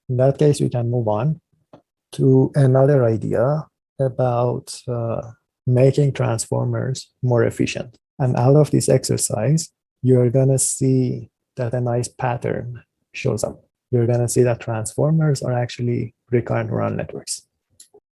In that case, we can move on to another idea about making transformers more efficient. And out of this exercise, you're going to see that a nice pattern shows up. You're going to see that transformers are actually recurrent neural networks.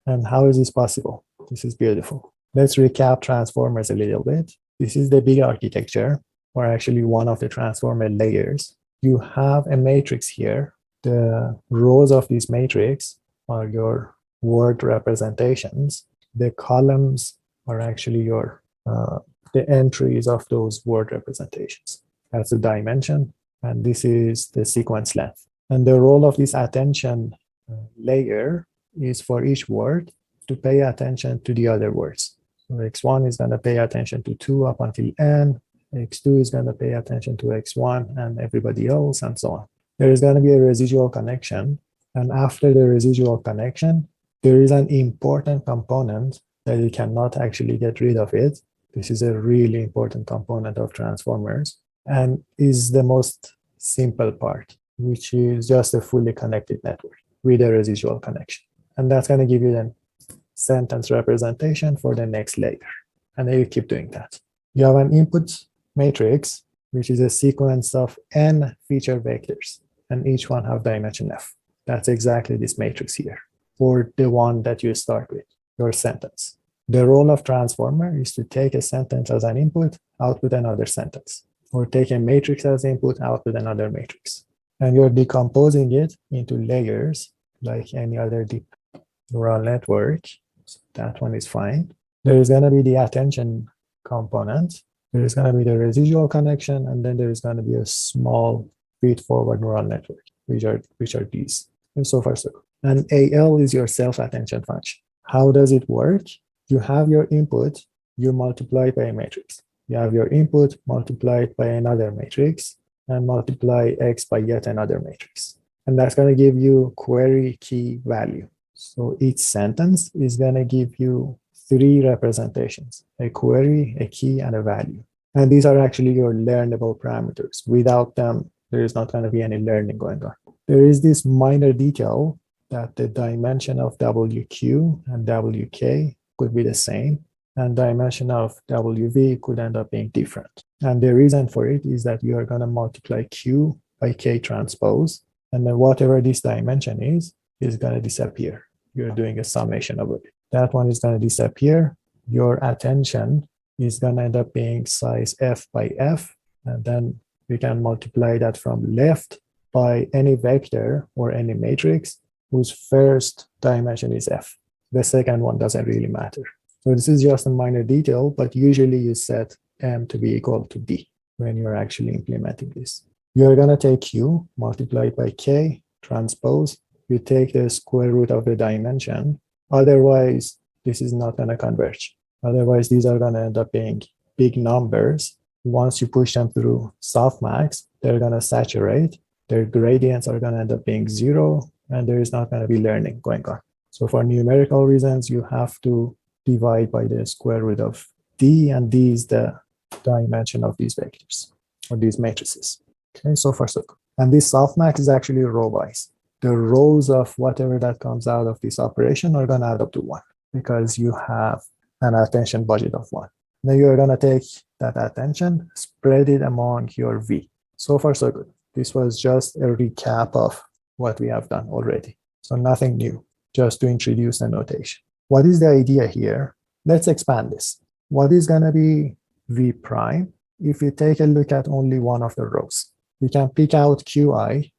And how is this possible? This is beautiful. Let's recap transformers a little bit. This is the big architecture, or actually one of the transformer layers. You have a matrix here. The rows of this matrix are your word representations. The columns are actually your the entries of those word representations. That's the dimension, and this is the sequence length. And the role of this attention layer is for each word to pay attention to the other words. So x1 is going to pay attention to 2 up until n, x2 is going to pay attention to x1 and everybody else, and so on. There is going to be a residual connection, and after the residual connection, there is an important component that you cannot actually get rid of it. This is a really important component of transformers and is the most simple part, which is just a fully connected network with a residual connection. And that's going to give you the sentence representation for the next layer. And then you keep doing that. You have an input matrix, which is a sequence of n feature vectors, and each one have dimension f. That's exactly this matrix here, for the one that you start with, your sentence. The role of transformer is to take a sentence as an input, output another sentence, or take a matrix as input, output another matrix. And you're decomposing it into layers like any other deep neural network. So that one is fine. There is going to be the attention component. There is going to be the residual connection, and then there is going to be a small feed-forward neural network, which are these. And so far, so good. And AL is your self-attention function. How does it work? You have your input, you multiply it by a matrix. You have your input multiplied by another matrix, and multiply x by yet another matrix. And that's going to give you query key value. So each sentence is going to give you 3 representations, a query, a key, and a value. And these are actually your learnable parameters. Without them, there is not going to be any learning going on. There is this minor detail that the dimension of WQ and WK could be the same, and dimension of WV could end up being different. And the reason for it is that you are going to multiply Q by K transpose, and then whatever this dimension is going to disappear. You're doing a summation of it. That one is going to disappear. Your attention is going to end up being size f by f, and then we can multiply that from left by any vector or any matrix whose first dimension is f. The second one doesn't really matter. So this is just a minor detail, but usually you set m to be equal to b when you're actually implementing this. You're going to take q, multiply it by k, transpose. You take the square root of the dimension. Otherwise, this is not going to converge. Otherwise, these are going to end up being big numbers. Once you push them through softmax, they're going to saturate. Their gradients are going to end up being 0, and there is not going to be learning going on. So for numerical reasons, you have to divide by the square root of d, and d is the dimension of these vectors, or these matrices. Okay, so far so good. And this softmax is actually row-wise. The rows of whatever that comes out of this operation are going to add up to 1, because you have an attention budget of 1. Then you're going to take that attention, spread it among your V. So far, so good. This was just a recap of what we have done already. So nothing new, just to introduce the notation. What is the idea here? Let's expand this. What is going to be V prime if you take a look at only one of the rows? We can pick out Qi,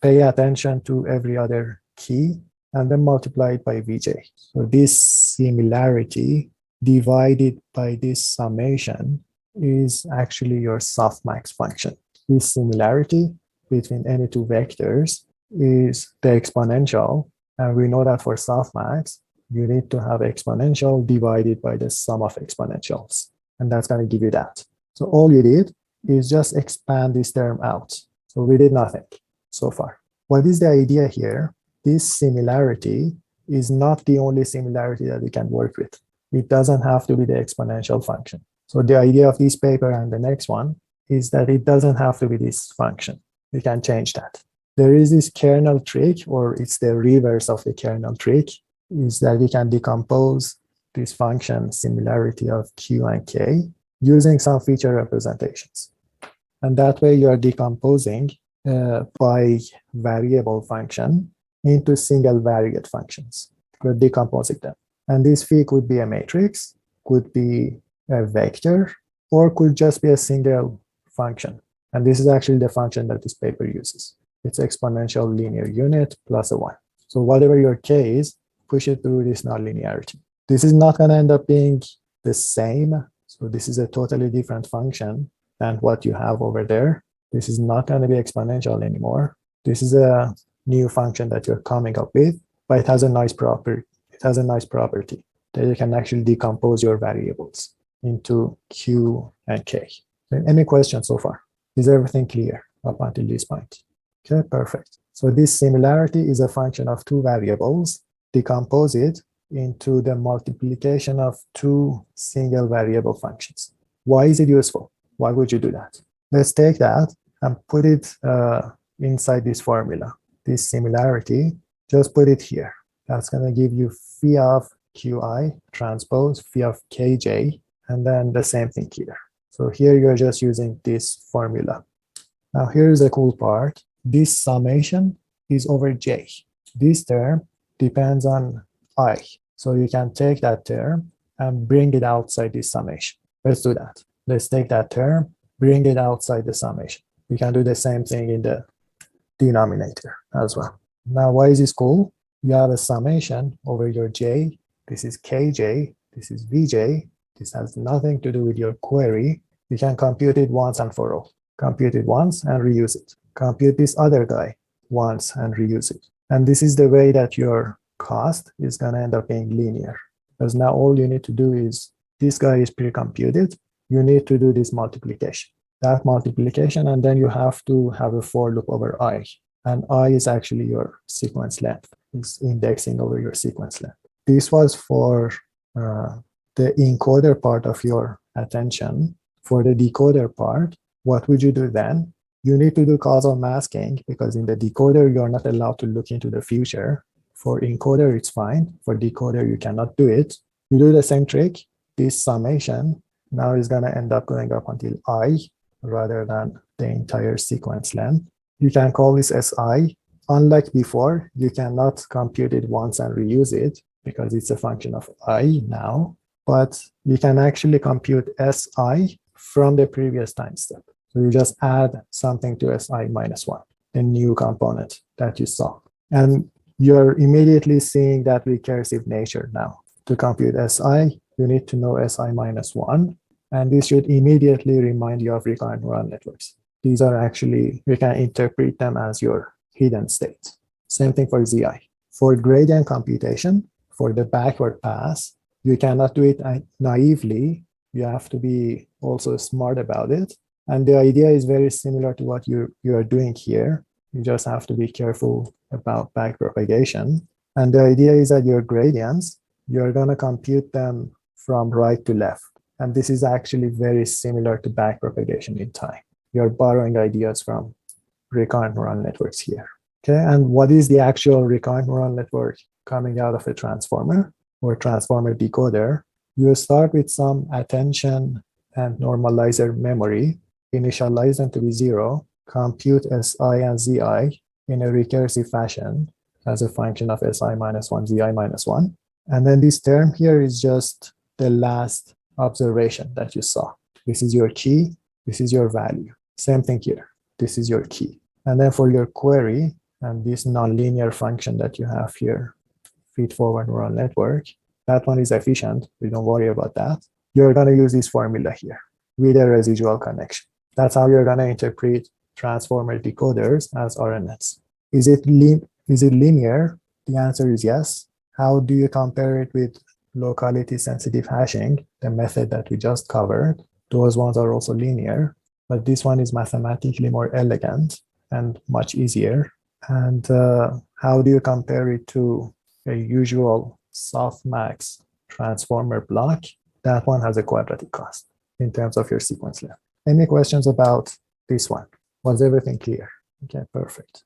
pay attention to every other key, and then multiply it by Vj. So this similarity divided by this summation is actually your softmax function. This similarity between any two vectors is the exponential, and we know that for softmax, you need to have exponential divided by the sum of exponentials, and that's going to give you that. So all you did is just expand this term out. So we did nothing so far. What is the idea here? This similarity is not the only similarity that we can work with. It doesn't have to be the exponential function. So the idea of this paper and the next one is that it doesn't have to be this function. We can change that. There is this kernel trick, or it's the reverse of the kernel trick, is that we can decompose this function similarity of Q and K using some feature representations. And that way you are decomposing by variable function into single variate functions. You're decomposing them. And this phi could be a matrix, could be a vector, or could just be a single function. And this is actually the function that this paper uses. It's exponential linear unit plus a 1. So whatever your K is, push it through this nonlinearity. This is not going to end up being the same. So this is a totally different function than what you have over there. This is not going to be exponential anymore. This is a new function that you're coming up with, but it has a nice property. It has a nice property that you can actually decompose your variables into Q and K. Any questions so far? Is everything clear up until this point? Okay, perfect. So this similarity is a function of two variables. Decompose it into the multiplication of two single variable functions. Why is it useful? Why would you do that? Let's take that and put it inside this formula. This similarity, just put it here. That's going to give you phi of Qi transpose phi of Kj, and then the same thing here. So here you're just using this formula. Now here's the cool part. This summation is over J. This term depends on I. So you can take that term and bring it outside this summation. Let's do that. Let's take that term, bring it outside the summation. We can do the same thing in the denominator as well. Now, why is this cool? You have a summation over your J. This is Kj. This is Vj. This has nothing to do with your query. You can compute it once and for all. Compute it once and reuse it. Compute this other guy once and reuse it. And this is the way that your cost is going to end up being linear. Because now all you need to do is, this guy is pre-computed. You need to do this multiplication. That multiplication, and then you have to have a for loop over I. And I is actually your sequence length. It's indexing over your sequence length. This was for the encoder part of your attention. For the decoder part, what would you do then? You need to do causal masking, because in the decoder, you're not allowed to look into the future. For encoder, it's fine. For decoder, you cannot do it. You do the same trick. This summation now is going to end up going up until I rather than the entire sequence length. You can call this Si. Unlike before, you cannot compute it once and reuse it because it's a function of I now, but you can actually compute Si from the previous time step. So you just add something to Si minus 1, the new component that you saw. And you're immediately seeing that recursive nature now. To compute Si, you need to know Si minus 1, and this should immediately remind you of recurrent neural networks. These are actually, you can interpret them as your hidden states. Same thing for Zi. For gradient computation, for the backward pass, you cannot do it naively. You have to be also smart about it. And the idea is very similar to what you are doing here. You just have to be careful about backpropagation. And the idea is that your gradients, you're going to compute them from right to left. And this is actually very similar to backpropagation in time. You're borrowing ideas from recurrent neural networks here. Okay, and what is the actual recurrent neural network coming out of a transformer or transformer decoder? You start with some attention and normalizer memory, initialize them to be 0, compute Si and Zi in a recursive fashion as a function of Si minus 1, Zi minus 1. And then this term here is just the last observation that you saw. This is your key. This is your value. Same thing here. This is your key. And then for your query and this nonlinear function that you have here, feed-forward neural network, that one is efficient. We don't worry about that. You're going to use this formula here with a residual connection. That's how you're going to interpret transformer decoders as RNNs. Is it linear? The answer is yes. How do you compare it with locality sensitive hashing, the method that we just covered? Those ones are also linear, but this one is mathematically more elegant and much easier. And how do you compare it to a usual softmax transformer block? That one has a quadratic cost in terms of your sequence length. Any questions about this one? Was everything clear? Okay, perfect.